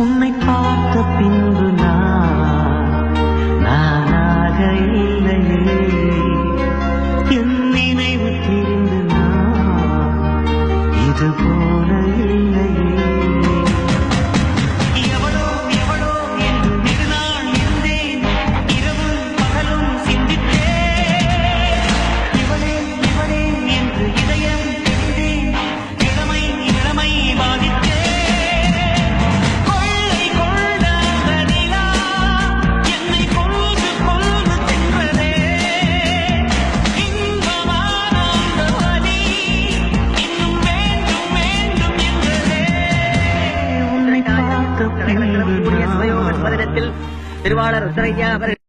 உன்னை பார்த்த பின்பு நானாக இல்லையே, என் நினைவு தெரிந்து இது போல இல்லையே. எவளோ எவளோ என்று நெடுநாள் இருந்தேன், இரவும் பகலும் சிந்தித்தேன். இவளே இவளே என்று இதயம் தெரிந்தேன், இளமை இளமை பாதித்தேன். கொள்ளை கொண்ட நிலா என்னை கொன்று கொன்று தின்றதே. இன்பமான அந்த வலி இன்னும் வேண்டும் வேண்டும் என்றதே. உன்னை பார்த்த பின்பு திருவாளர் உத்தரையா அவர்கள்